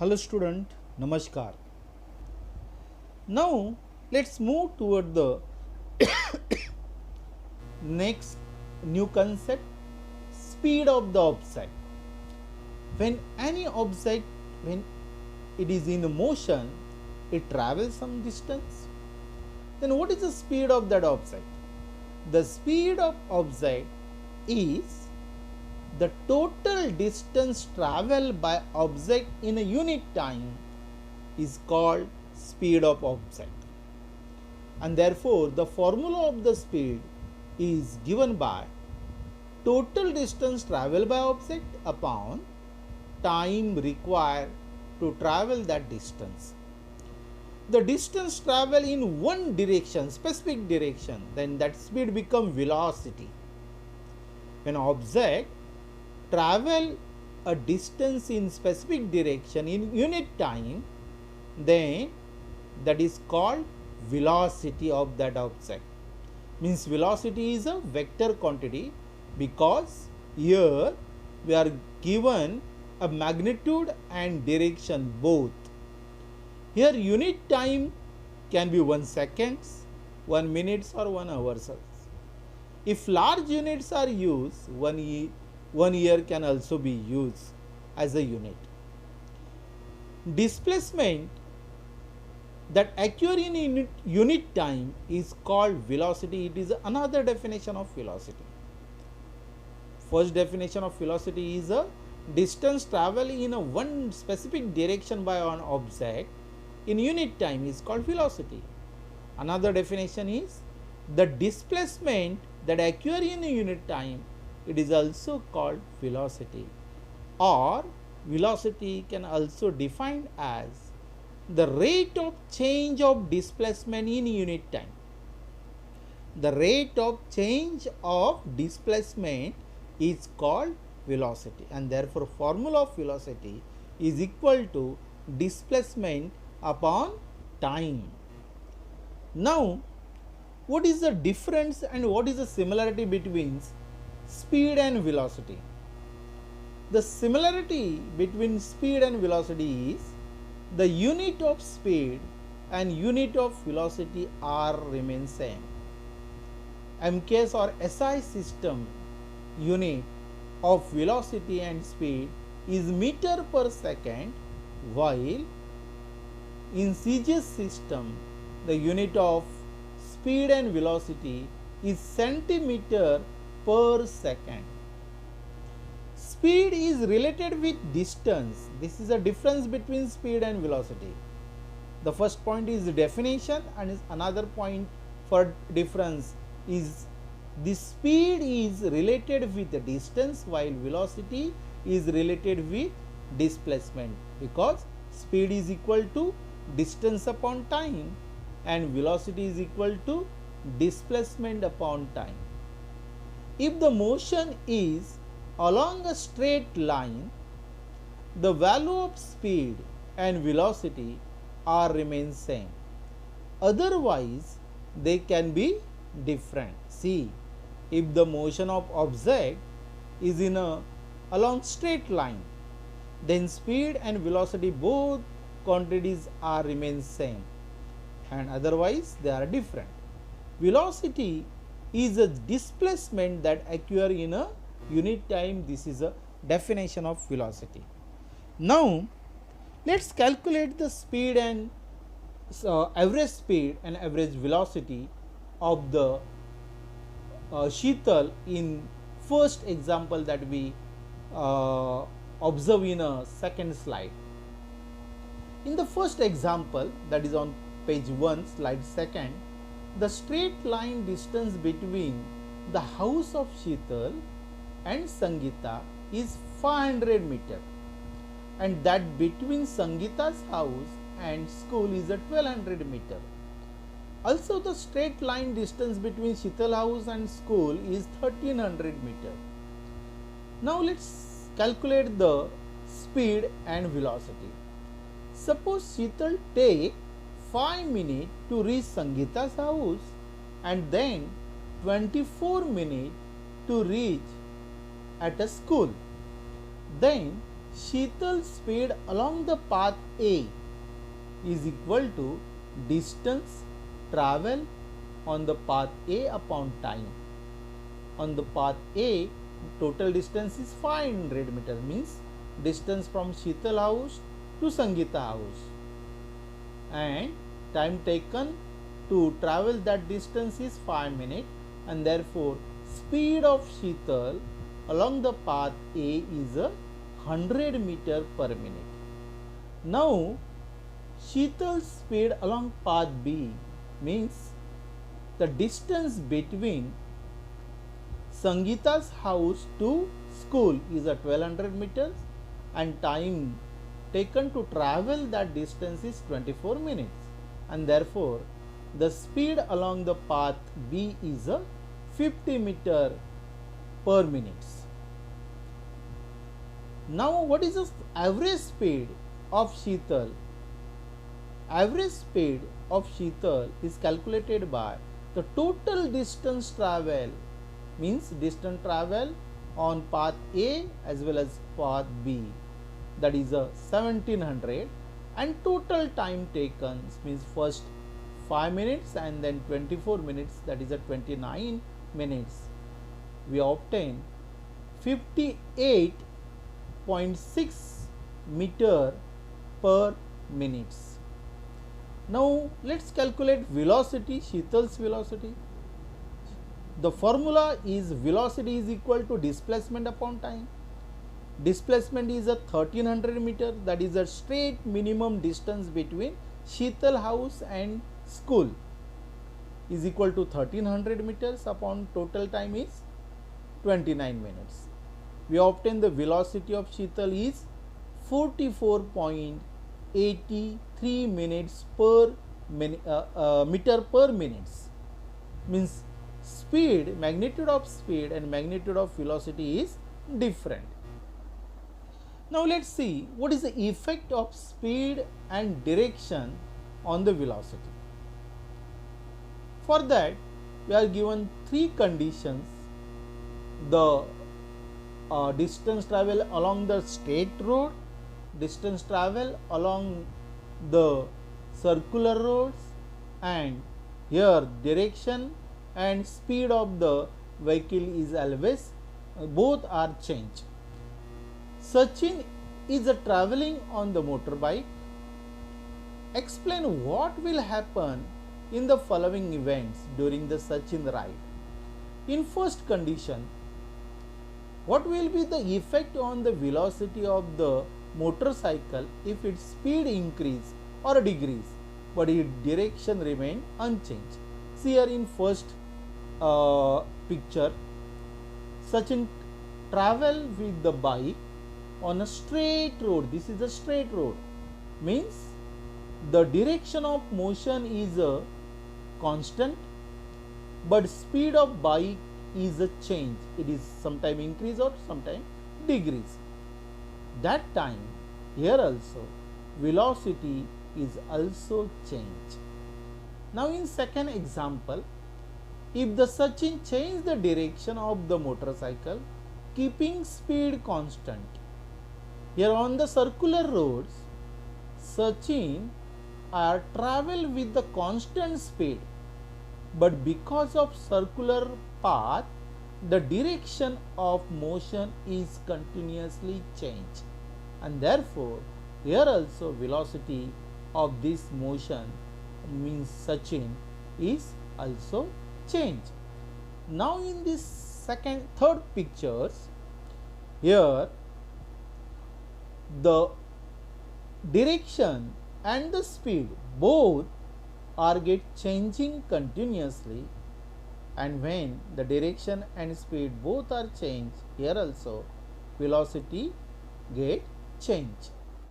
Hello student, Namaskar. Now let's move toward the next new concept, speed of the object. When any object, when it is in motion, it travels some distance. Then what is the speed of that object? The speed of object is the total distance traveled by object in a unit time is called speed of object, and therefore the formula of the speed is given by total distance traveled by object upon time required to travel that distance. The distance travel in one direction, specific direction, then that speed become velocity. When object travel a distance in specific direction in unit time, then that is called velocity of that object. Means velocity is a vector quantity, because here we are given a magnitude and direction both. Here unit time can be 1 seconds, 1 minutes or 1 hours. If large units are used, 1 year can also be used as a unit. Displacement that occur in unit time is called velocity. It is another definition of velocity. First definition of velocity is a distance travel in a one specific direction by an object in unit time is called velocity. Another definition is the displacement that occur in a unit time, it is also called velocity, or velocity can also defined as the rate of change of displacement in unit time. The rate of change of displacement is called velocity, and therefore formula of velocity is equal to displacement upon time. Now what is the difference and what is the similarity between speed and velocity? The similarity between speed and velocity is the unit of speed and unit of velocity are remain same. MKS or SI system unit of velocity and speed is meter per second, while in CGS system the unit of speed and velocity is centimeter per second. Speed is related with distance. This is a difference between speed and velocity. The first point is the definition, and another point for difference is the speed is related with the distance while velocity is related with displacement, because speed is equal to distance upon time and velocity is equal to displacement upon time. If the motion is along a straight line, the value of speed and velocity are remain same. Otherwise, they can be different. See, if the motion of object is in a along straight line, then speed and velocity both quantities are remain same, and otherwise they are different. Velocity is a displacement that occur in a unit time. This is a definition of velocity. Now let's calculate the speed and average speed and average velocity of the Sheetal in first example that we observe in a second slide. In the first example, that is on page 1, slide 2, the straight line distance between the house of Sheetal and Sangeeta is 500 meter, and that between Sangeeta's house and school is a 1200 meter. Also, the straight line distance between Sheetal house and school is 1300 meter. Now let's calculate the speed and velocity. Suppose Sheetal take 5 minutes to reach Sangeeta's house and then 24 minutes to reach at a school. Then Sheetal's speed along the path A is equal to distance travel on the path A upon time. On the path A, total distance is 500 meters, means distance from Sheetal house to Sangeeta house, and time taken to travel that distance is 5 minutes, and therefore speed of Sheetal along the path A is 100 meter per minute. Now Sheetal's speed along path B means the distance between Sangeeta's house to school is 1200 meters, and time taken to travel that distance is 24 minutes, and therefore the speed along the path B is 50 meter per minute. Now what is the average speed of Sheetal? Average speed of Sheetal is calculated by the total distance travel, means distance travel on path A as well as path B, that is 1700, and total time taken means first 5 minutes and then 24 minutes, that is 29 minutes. We obtain 58.6 meter per minute. Now let's calculate velocity, Sheetal's velocity. The formula is velocity is equal to displacement upon time. Displacement is 1300 meter, that is a straight minimum distance between Sheetal house and school, is equal to 1300 meters upon total time is 29 minutes. We obtain the velocity of Sheetal is 44.83 minutes per meter per minute, means speed, magnitude of speed and magnitude of velocity is different. Now let's see what is the effect of speed and direction on the velocity. For that, we are given three conditions: the distance travel along the straight road, distance travel along the circular roads, and here direction and speed of the vehicle is always both are changed. Sachin is traveling on the motorbike. Explain what will happen in the following events during the Sachin ride. In first condition, what will be the effect on the velocity of the motorcycle if its speed increase or decrease but its direction remain unchanged? See here in first picture, Sachin travel with the bike on a straight road. This is a straight road, means the direction of motion is a constant, but speed of bike is a change. It is sometime increase or sometime decrease. That time here also velocity is also change. Now in second example, if the Sachin change the direction of the motorcycle keeping speed constant, here on the circular roads Sachin travel with the constant speed, but because of circular path the direction of motion is continuously changed, and therefore here also velocity of this motion means Sachin is also changed. Now in this third pictures, here the direction and the speed both are get changing continuously, and when the direction and speed both are changed, here also velocity get changed.